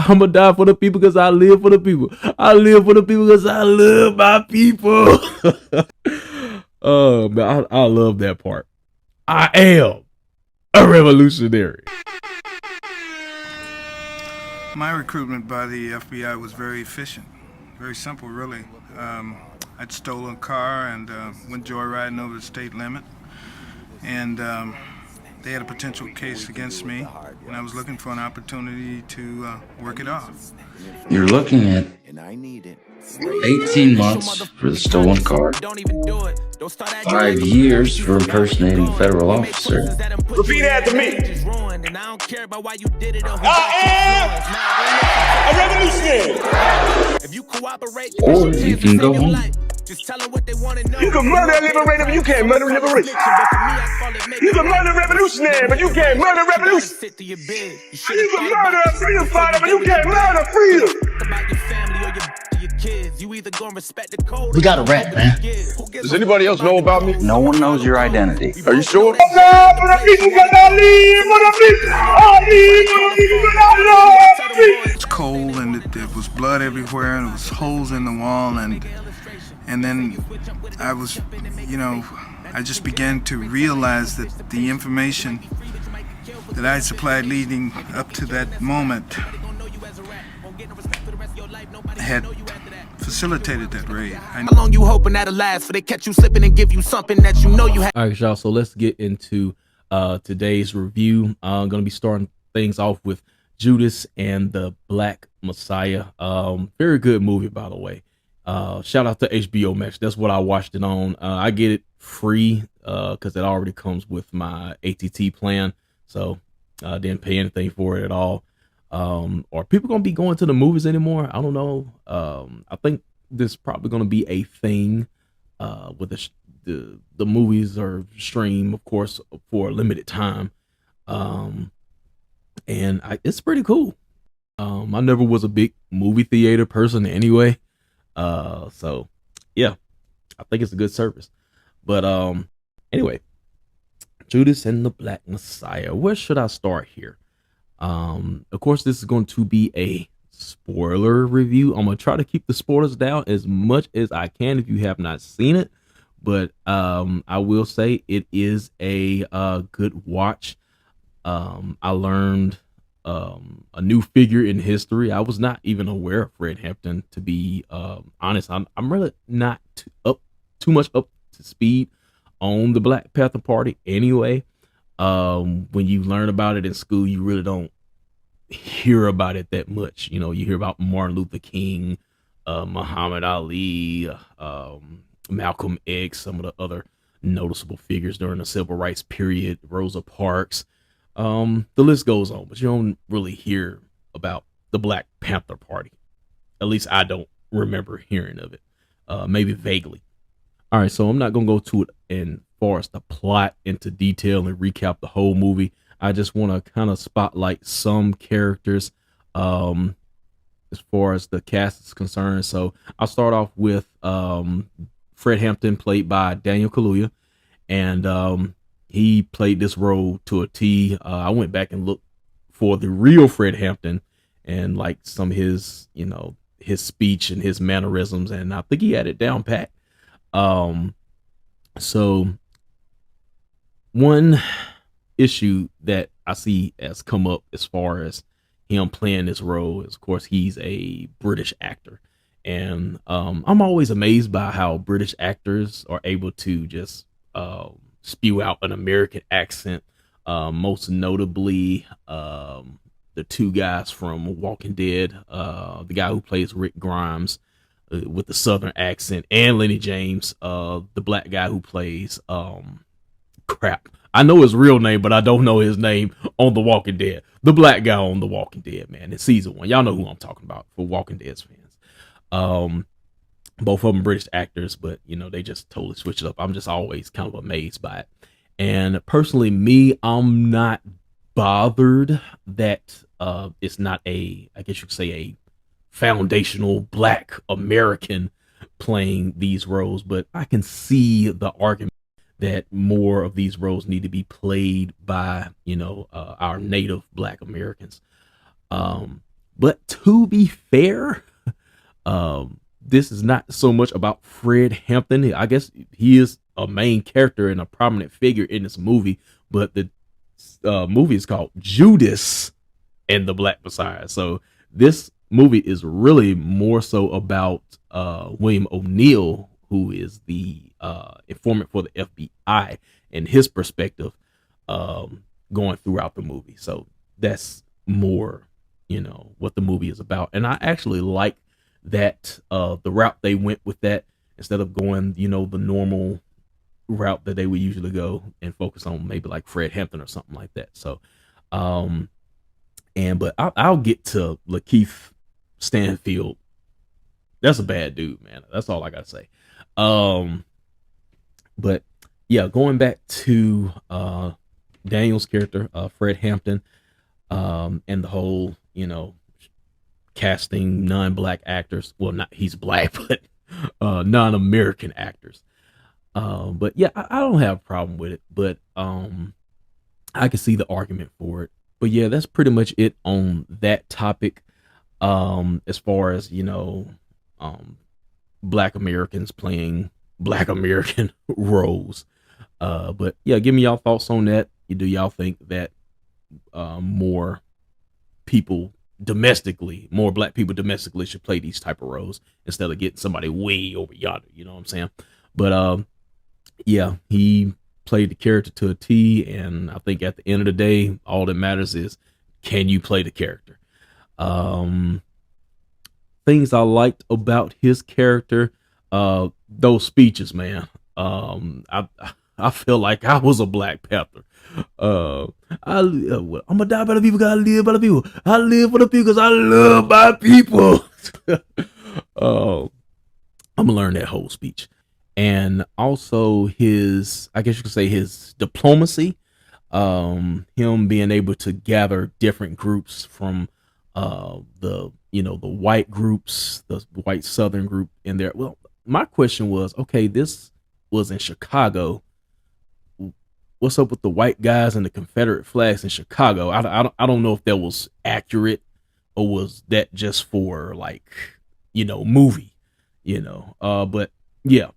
I'm gonna die for the people because I live for the people. I live for the people because I love my people. Oh man, I love that part. I am a revolutionary. My recruitment by the FBI was very efficient, very simple, really. I'd stolen a car and went joyriding over the state limit, and they had a potential case against me, and I was looking for an opportunity to work it off. You're looking at 18 months for the stolen car, 5 years for impersonating a federal officer. Repeat after me. I am a revolutionary. Or you can go home. You can murder a liberator, but you can't murder liberation. You can murder a revolutionary, but you can't murder revolution. You can murder a freedom fighter, but you can't murder freedom. We got a rap, man. Does anybody else know about me? No one knows your identity. Are you sure? It's cold and it was blood everywhere and it was holes in the wall, and then I was, I just began to realize that the information that I supplied leading up to that moment had facilitated that raid. How long you hoping that'll last for they catch you slipping and give you something that you know you have? All right, y'all. So let's get into today's review. I'm gonna be starting things off with Judas and the Black Messiah. Very good movie, by the way. Shout out to HBO Max. That's what I watched it on. I get it free because it already comes with my ATT plan, so I didn't pay anything for it at all. Are people gonna be going to the movies anymore? I don't know. I think this is probably gonna be a thing with the movies are stream, of course, for a limited time. And it's pretty cool. I never was a big movie theater person anyway. So yeah, I think it's a good service. But anyway, Judas and the Black Messiah. Where should I start here? Of course, this is going to be a spoiler review. I'm gonna try to keep the spoilers down as much as I can if you have not seen it, but I will say it is a good watch. I learned a new figure in history. I was not even aware of Fred Hampton, to be honest. I'm really not too much up to speed on the Black Panther Party anyway. When you learn about it in school, you really don't hear about it that much. You hear about Martin Luther King, Muhammad Ali, Malcolm X, some of the other noticeable figures during the civil rights period, Rosa Parks. The list goes on, but you don't really hear about the Black Panther Party. At least I don't remember hearing of it. Maybe vaguely. All right, so I'm not gonna go to it and far as the plot into detail and recap the whole movie. I just want to kind of spotlight some characters as far as the cast is concerned. So I'll start off with Fred Hampton, played by Daniel Kaluuya, and he played this role to a T. I went back and looked for the real Fred Hampton and like some of his, his speech and his mannerisms, and I think he had it down pat. So one issue that I see has come up as far as him playing this role is, of course, he's a British actor, and I'm always amazed by how British actors are able to just spew out an American accent. Most notably, the two guys from Walking Dead, the guy who plays Rick Grimes with the Southern accent, and Lenny James, the black guy who plays I know his real name, but I don't know his name on The Walking Dead. The black guy on The Walking Dead, man, in season 1. Y'all know who I'm talking about for Walking Dead's fans. Both of them British actors, but they just totally switch it up. I'm just always kind of amazed by it. And personally, I'm not bothered that it's not I guess you could say, a foundational Black American playing these roles, but I can see the argument that more of these roles need to be played by our native Black Americans. But to be fair, this is not so much about Fred Hampton. I guess he is a main character and a prominent figure in this movie, but the movie is called Judas and the Black Messiah. So this movie is really more so about William O'Neal, who is the informant for the FBI, and his perspective going throughout the movie. So that's more, what the movie is about. And I actually like that the route they went with that, instead of going, the normal route that they would usually go and focus on maybe like Fred Hampton or something like that. So, but I'll get to Lakeith Stansfield. That's a bad dude, man. That's all I gotta say. But yeah, going back to Daniel's character, Fred Hampton, and the whole, casting non-black actors. Well, not he's black, but non-American actors. But yeah, I don't have a problem with it, but I can see the argument for it. But yeah, that's pretty much it on that topic. As far as, black Americans playing black American roles. But yeah, give me y'all thoughts on that. Do y'all think that more black people domestically should play these type of roles instead of getting somebody way over yonder? You know what I'm saying? But yeah, he played the character to a T, and I think at the end of the day, all that matters is, can you play the character? Things I liked about his character, those speeches, man. I feel like I was a Black Panther. I'm gonna die by the people because I live by the people. I live for the people because I love my people. I'm gonna learn that whole speech. And also his, I guess you could say, his diplomacy, him being able to gather different groups from the white groups, the white Southern group in there. Well, my question was, okay, this was in Chicago. What's up with the white guys and the Confederate flags in Chicago? I don't know if that was accurate, or was that just for like, movie, but yeah.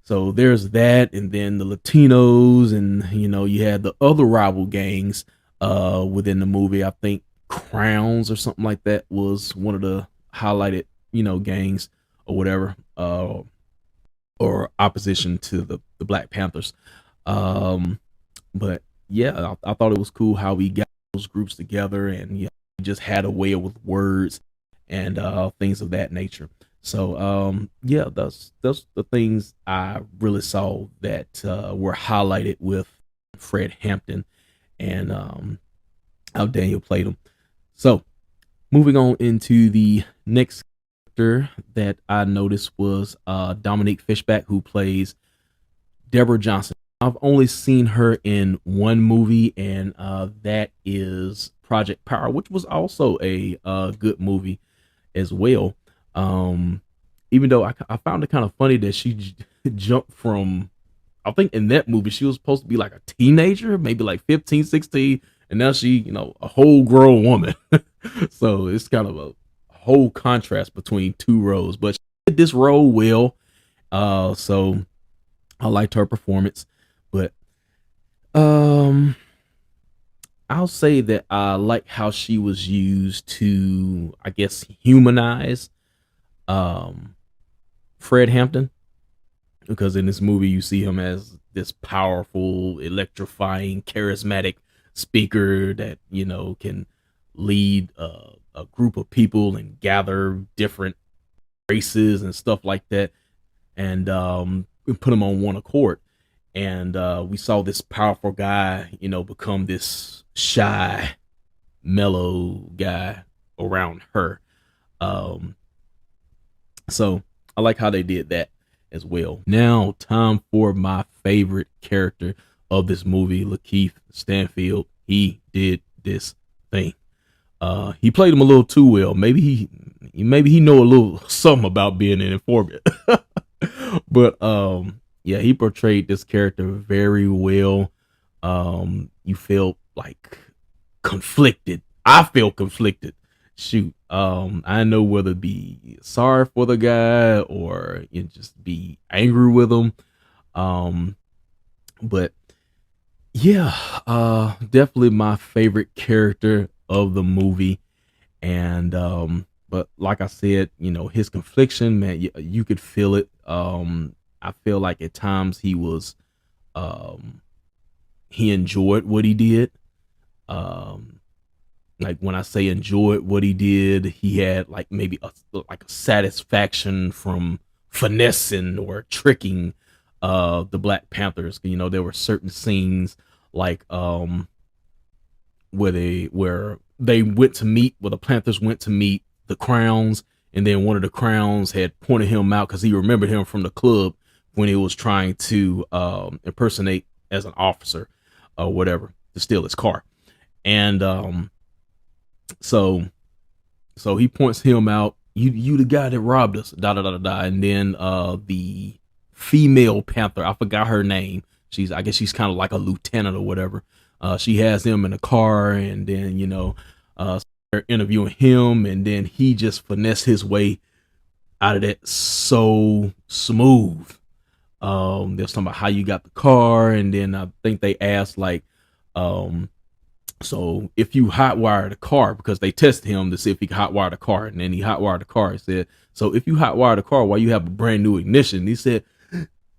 So there's that, and then the Latinos, and you had the other rival gangs within the movie. I think Crowns or something like that was one of the highlighted, gangs or whatever, or opposition to the Black Panthers. But yeah, I thought it was cool how we got those groups together, and he just had a way with words and things of that nature. So yeah, that's the things I really saw that were highlighted with Fred Hampton, and how Daniel played him. So moving on into the next character that I noticed was Dominique Fishback, who plays Deborah Johnson. I've only seen her in one movie, and that is Project Power, which was also a good movie as well. Even though I found it kind of funny that she jumped from, I think in that movie she was supposed to be like a teenager, maybe like 15, 16, and now she, a whole grown woman. So it's kind of a whole contrast between two roles, but she did this role well. So I liked her performance, but I'll say that I like how she was used to, I guess, humanize Fred Hampton, because in this movie you see him as this powerful, electrifying, charismatic speaker that can lead a group of people and gather different races and stuff like that, and put them on one accord. And we saw this powerful guy, become this shy, mellow guy around her. So I like how they did that as well. Now, time for my favorite character of this movie, Lakeith Stansfield. He did this thing. He played him a little too well. Maybe he know a little something about being an informant. But yeah, he portrayed this character very well. You felt like conflicted. I felt conflicted shoot, I know whether to be sorry for the guy or just be angry with him. But yeah, definitely my favorite character of the movie. And but like I said, his confliction, man, you could feel it. I feel like at times he enjoyed what he did. Um, like when I say enjoyed what he did, he had like maybe like a satisfaction from finessing or tricking the Black Panthers. There were certain scenes like where they went to meet, where the Panthers went to meet the Crowns, and then one of the Crowns had pointed him out because he remembered him from the club when he was trying to impersonate as an officer or whatever to steal his car. And so he points him out. You the guy that robbed us, da da da da da. And then the female Panther, I forgot her name. I guess she's kind of like a lieutenant or whatever. She has him in a car, and then they're interviewing him, and then he just finessed his way out of that so smooth. There's talking about how you got the car, and then I think they asked like, so if you hotwire the car, because they tested him to see if he could hotwire the car, and then he hotwired the car. He said, so if you hotwire the car while you have a brand new ignition, he said,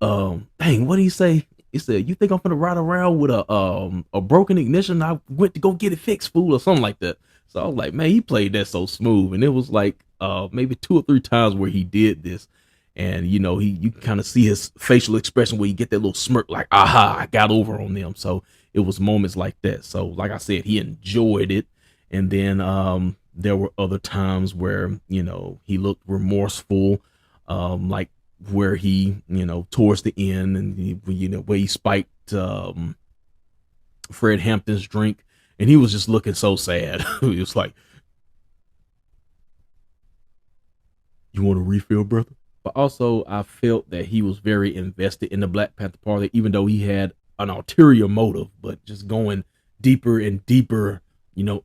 dang, what did he say? He said, you think I'm gonna ride around with a broken ignition? I went to go get it fixed, fool, or something like that. So I was like, man, he played that so smooth. And it was like maybe 2 or 3 times where he did this. And you can kind of see his facial expression where you get that little smirk, like, aha, I got over on them. So it was moments like that. So like I said, he enjoyed it. And then there were other times where, he looked remorseful, like where he, towards the end, and where he spiked Fred Hampton's drink, and he was just looking so sad. He was like, you want a refill, brother? But also I felt that he was very invested in the Black Panther Party, even though he had an ulterior motive, but just going deeper and deeper,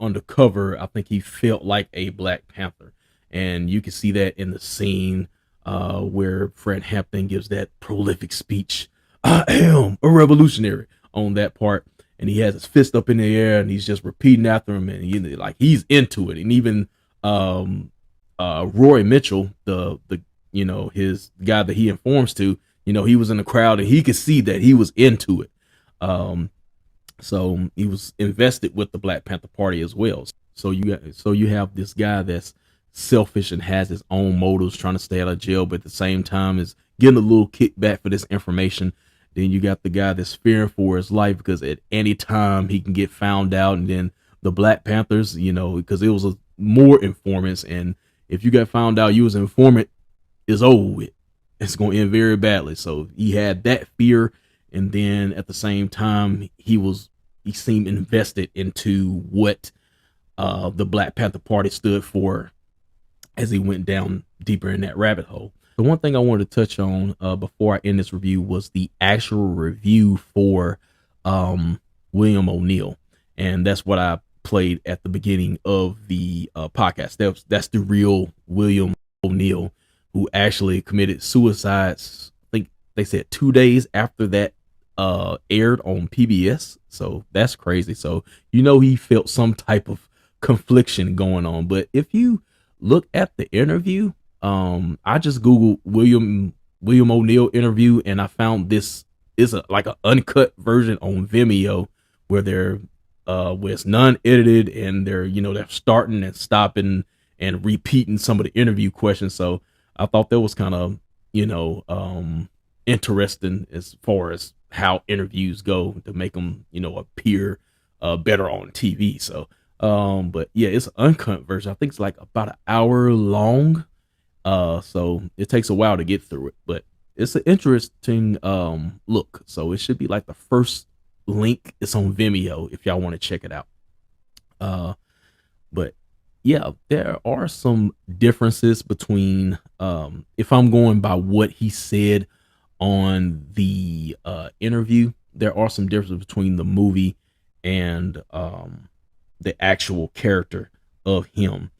undercover. I think he felt like a Black Panther. And you can see that in the scene where Fred Hampton gives that prolific speech, I am a revolutionary, on that part. And he has his fist up in the air, and he's just repeating after him, and like he's into it. And even Roy Mitchell, the his guy that he informs to, he was in the crowd, and he could see that he was into it. So he was invested with the Black Panther Party as well. So you have this guy that's selfish and has his own motives, trying to stay out of jail, but at the same time is getting a little kickback for this information. Then you got the guy that's fearing for his life because at any time he can get found out. And then the Black Panthers, because it was more informants, and if you got found out you was an informant, it's over with. It's going to end very badly. So he had that fear, and then at the same time he seemed invested into what the Black Panther Party stood for as he went down deeper in that rabbit hole. The one thing I wanted to touch on before I end this review was the actual review for William O'Neal, and that's what I played at the beginning of the podcast. That's the real William O'Neal, who actually committed suicide. I think they said 2 days after that aired on PBS. So that's crazy. So he felt some type of confliction going on. But if you look at the interview, I just Googled William O'Neal interview, and I found this is like an uncut version on Vimeo where where it's non-edited, and they're starting and stopping and repeating some of the interview questions. So I thought that was kind of interesting as far as how interviews go to make them appear better on TV. So but yeah, it's an uncut version. I think it's like about an hour long. So it takes a while to get through it, but it's an interesting look. So it should be like the first link. It's on Vimeo if y'all want to check it out. But yeah, there are some differences between if I'm going by what he said on the interview, there are some differences between the movie and the actual character of him.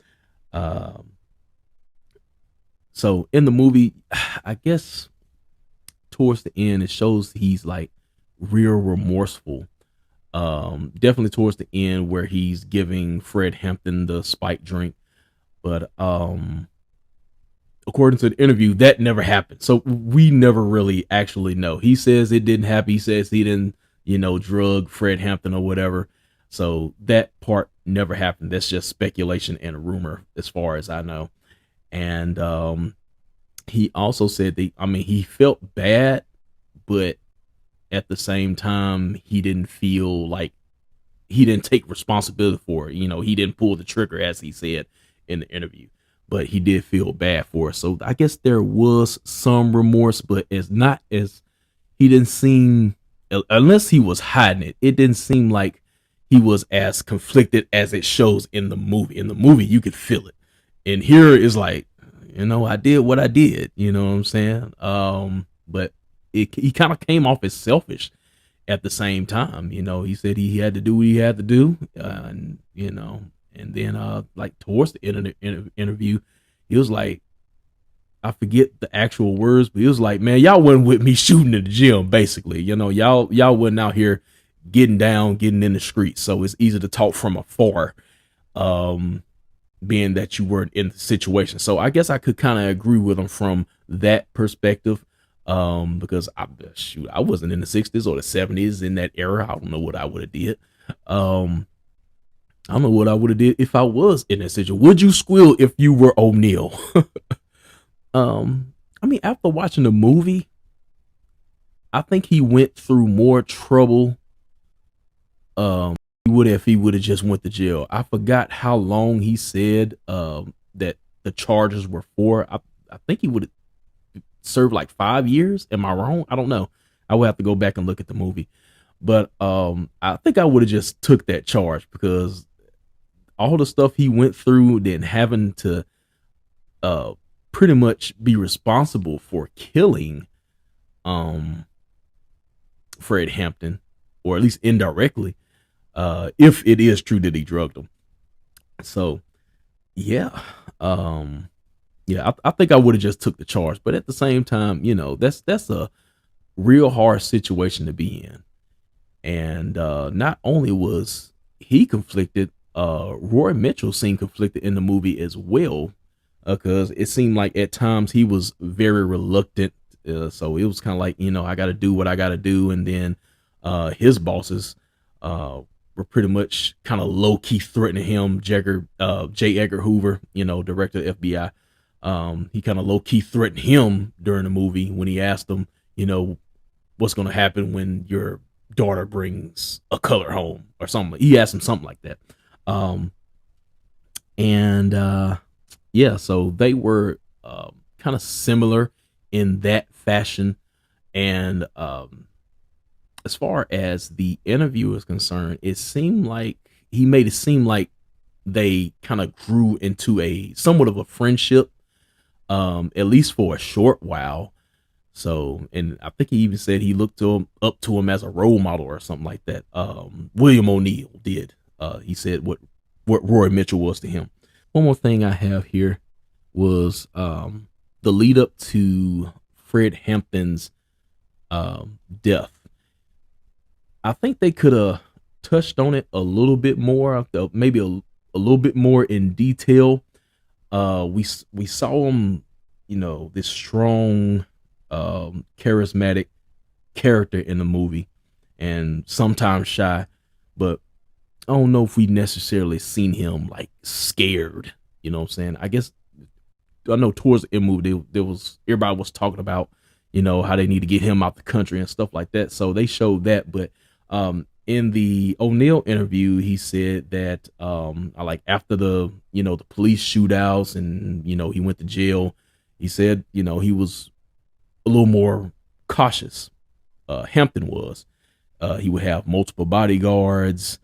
Um, so in the movie, I guess towards the end, it shows he's like real remorseful. Definitely towards the end where he's giving Fred Hampton the spike drink. But according to the interview, that never happened. So we never really actually know. He says it didn't happen. He says he didn't, drug Fred Hampton or whatever. So that part never happened. That's just speculation and a rumor as far as I know. And he also said he felt bad, but at the same time, he didn't feel like he didn't take responsibility for it. He didn't pull the trigger, as he said in the interview, but he did feel bad for it. So I guess there was some remorse, but it's not as he didn't seem, unless he was hiding it, it didn't seem like he was as conflicted as it shows in the movie. In the movie, you could feel it. And here is like, I did what I did, you know what I'm saying? But he kind of came off as selfish at the same time. He said he had to do what he had to do. And then like towards the end of the interview, he was like, I forget the actual words, but he was like, man, y'all wasn't with me shooting in the gym, basically. Y'all wasn't out here getting down, getting in the streets. So it's easy to talk from afar, being that you weren't in the situation. So I guess I could kind of agree with him from that perspective. Because I wasn't in the 60s or the 70s in that era. I don't know what I would have did. I don't know what I would have did if I was in that situation. Would you squeal if you were O'Neal? After watching the movie, I think he went through more trouble he would if he would have just went to jail. I forgot how long he said that the charges were for. I think he would have served like 5 years. Am I wrong? I don't know. I would have to go back and look at the movie. But I think I would have just took that charge, because all the stuff he went through, then having to pretty much be responsible for killing Fred Hampton, or at least indirectly, if it is true that he drugged him. So yeah. I think I would have just took the charge, but at the same time, that's a real hard situation to be in. And not only was he conflicted, Roy Mitchell seemed conflicted in the movie as well, because it seemed like at times he was very reluctant. So it was kind of like, I got to do what I got to do. And then his bosses were pretty much kind of low key threatening him. J. Edgar Hoover, director of the FBI. He kind of low key threatened him during the movie when he asked him, what's going to happen when your daughter brings a color home or something. He asked him something like that. So they were kind of similar in that fashion. And as far as the interview is concerned, it seemed like he made it seem like they kind of grew into a somewhat of a friendship, at least for a short while. So, and I think he even said he looked up to him as a role model or something like that. William O'Neal did. He said what Roy Mitchell was to him. One more thing I have here was the lead up to Fred Hampton's death. I think they could have touched on it a little bit more, maybe a little bit more in detail. We saw him, this strong, charismatic character in the movie, and sometimes shy, but I don't know if we necessarily seen him like scared. You know what I'm saying? I know towards the end movie everybody was talking about, how they need to get him out the country and stuff like that. So they showed that, but in the O'Neal interview, he said that after the the police shootouts and he went to jail, he said he was a little more cautious. Hampton was. He would have multiple bodyguards.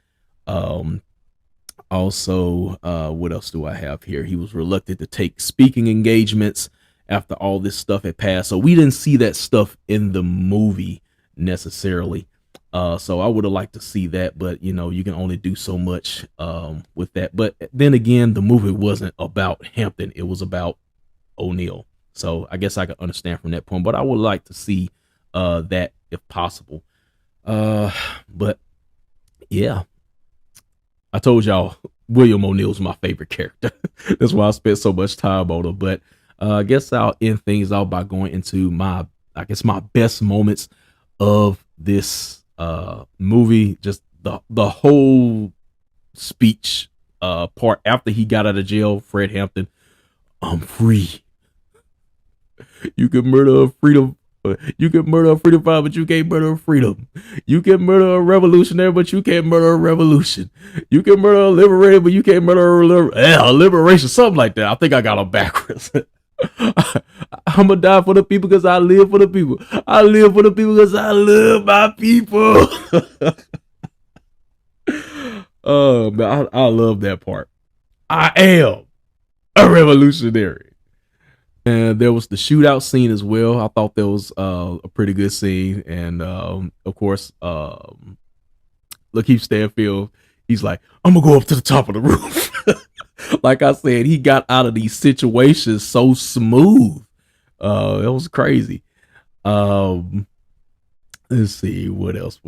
Also, what else do I have here? He was reluctant to take speaking engagements after all this stuff had passed. So we didn't see that stuff in the movie necessarily. So I would have liked to see that, but you know, you can only do so much with that. But then again, the movie wasn't about Hampton, it was about O'Neal. So I guess I can understand from that point, but I would like to see that if possible. But yeah, I told y'all William O'Neal's my favorite character. That's why I spent so much time on him. But I guess I'll end things out by going into my best moments of this movie. Just the whole speech part after he got out of jail. Fred Hampton, I'm free. You can murder a freedom. You can murder a freedom fighter, but you can't murder a freedom. You can murder a revolutionary, but you can't murder a revolution. You can murder a liberator, but you can't murder a liberation. Something like that. I think I got them backwards. I'm gonna die for the people because I live for the people. I live for the people because I love my people. Oh man, I love that part. I am a revolutionary. And there was the shootout scene as well. I thought that was a pretty good scene. And of course, Lakeith Stansfield, he's like, I'm gonna go up to the top of the roof. Like I said, he got out of these situations so smooth. It was crazy. Let's see what else.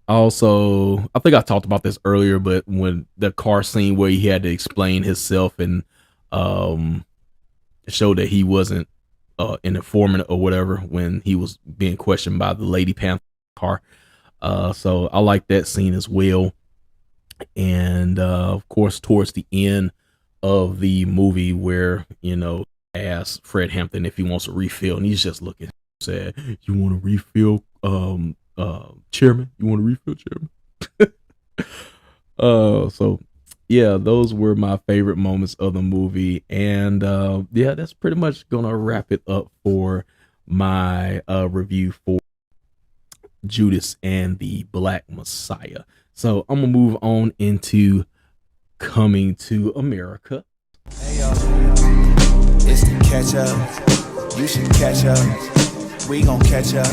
Also, I think I talked about this earlier, but when the car scene where he had to explain himself and show that he wasn't an informant or whatever when he was being questioned by the Lady Panther car. So I like that scene as well. And of course, towards the end of the movie where, you know, asks Fred Hampton if he wants a refill, and he's just looking sad. You want a refill, chairman? You want a refill, chairman? So yeah, those were my favorite moments of the movie. And yeah, that's pretty much gonna wrap it up for my review for Judas and the Black Messiah. So I'm gonna move on into Coming to America. Hey yo, it's the catch up. You should catch up. We gon' catch up.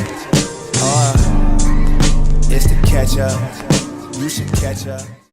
It's the catch up. You should catch up.